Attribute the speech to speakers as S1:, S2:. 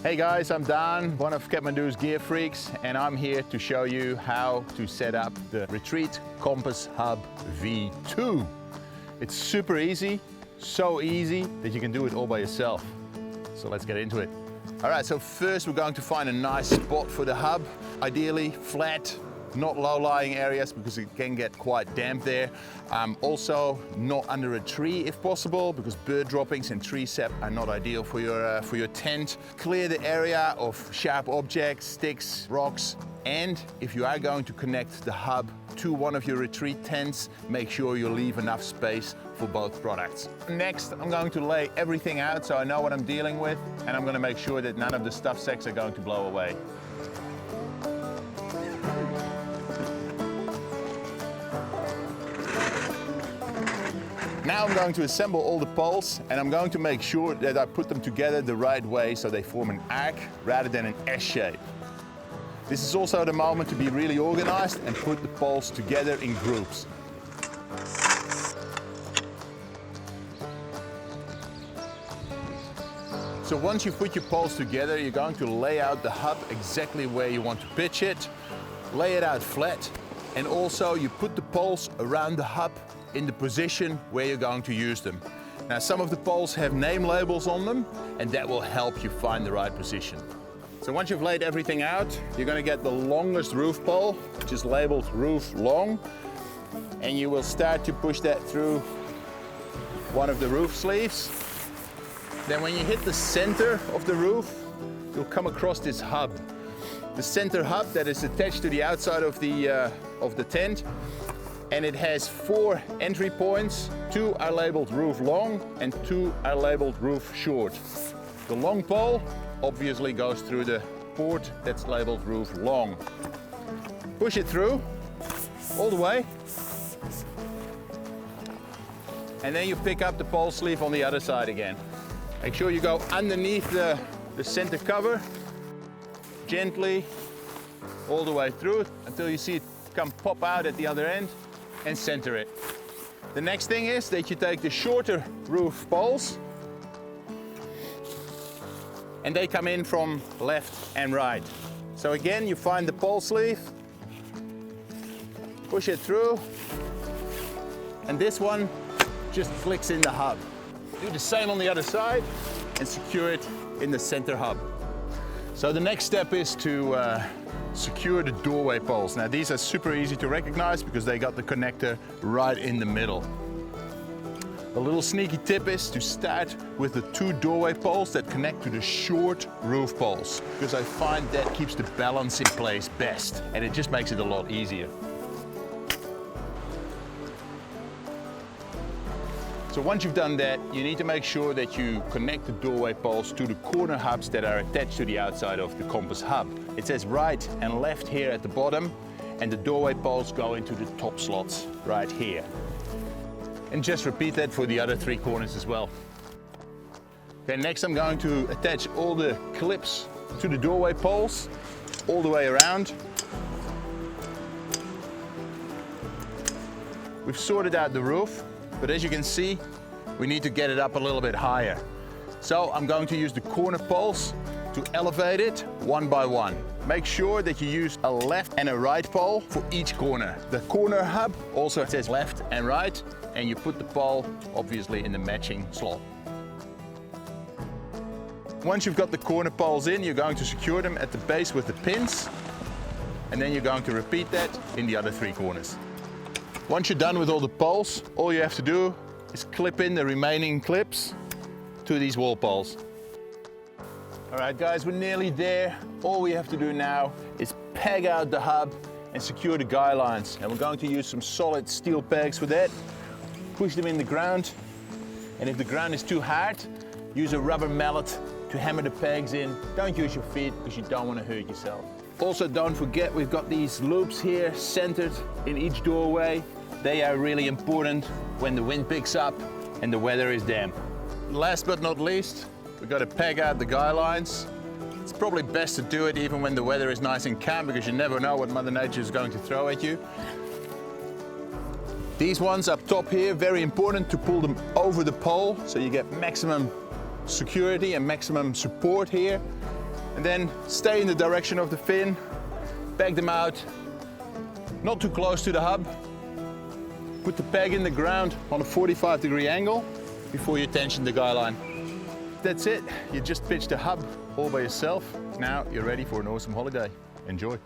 S1: Hey guys, I'm Daan, one of Kathmandu's gear freaks, and I'm here to show you how to set up the Retreat Compass Hub V2. It's super easy, so easy that you can do it all by yourself. So let's get into it. All right, so first we're going to find a nice spot for the hub, ideally flat, not low-lying areas because it can get quite damp there. Also not under a tree if possible, because bird droppings and tree sap are not ideal for your tent. Clear the area of sharp objects, sticks, rocks, and if you are going to connect the hub to one of your retreat tents, make sure you leave enough space for both products. Next, I'm going to lay everything out so I know what I'm dealing with, and I'm going to make sure that none of the stuff sacks are going to blow away. Now I'm going to assemble all the poles, and I'm going to make sure that I put them together the right way so they form an arc rather than an S shape. This is also the moment to be really organized and put the poles together in groups. So once you put your poles together, you're going to lay out the hub exactly where you want to pitch it, lay it out flat, and also you put the poles around the hub in the position where you're going to use them. Now, some of the poles have name labels on them, and that will help you find the right position. So once you've laid everything out, you're going to get the longest roof pole, which is labeled roof long, and you will start to push that through one of the roof sleeves. Then when you hit the center of the roof, you'll come across this hub. The center hub that is attached to the outside of the tent, and it has 4 entry points. 2 are labeled roof long and 2 are labeled roof short. The long pole obviously goes through the port that's labeled roof long. Push it through all the way, and then you pick up the pole sleeve on the other side again. Make sure you go underneath the center cover, gently all the way through until you see it come pop out at the other end, and center it. The next thing is that you take the shorter roof poles, and they come in from left and right. So again, you find the pole sleeve, push it through, and this one just flicks in the hub. Do the same on the other side and secure it in the center hub. So the next step is to secure the doorway poles. Now these are super easy to recognize because they got the connector right in the middle. A little sneaky tip is to start with the 2 doorway poles that connect to the short roof poles, because I find that keeps the balance in place best, and it just makes it a lot easier. So once you've done that, you need to make sure that you connect the doorway poles to the corner hubs that are attached to the outside of the compass hub. It says right and left here at the bottom, and the doorway poles go into the top slots right here. And just repeat that for the other 3 corners as well. Okay, next I'm going to attach all the clips to the doorway poles all the way around. We've sorted out the roof, but as you can see, we need to get it up a little bit higher. So I'm going to use the corner poles to elevate it one by one. Make sure that you use a left and a right pole for each corner. The corner hub also says left and right, and you put the pole obviously in the matching slot. Once you've got the corner poles in, you're going to secure them at the base with the pins, and then you're going to repeat that in the other 3 corners. Once you're done with all the poles, all you have to do is clip in the remaining clips to these wall poles. All right guys, we're nearly there. All we have to do now is peg out the hub and secure the guy lines. And we're going to use some solid steel pegs for that. Push them in the ground, and if the ground is too hard, use a rubber mallet to hammer the pegs in. Don't use your feet because you don't want to hurt yourself. Also, don't forget we've got these loops here centered in each doorway. They are really important when the wind picks up and the weather is damp. Last but not least, we've got to peg out the guy lines. It's probably best to do it even when the weather is nice and calm, because you never know what Mother Nature is going to throw at you. These ones up top here, very important to pull them over the pole so you get maximum security and maximum support here. And then stay in the direction of the fin, peg them out, not too close to the hub. Put the peg in the ground on a 45-degree angle before you tension the guy line. That's it, you just pitched the hub all by yourself. Now you're ready for an awesome holiday. Enjoy.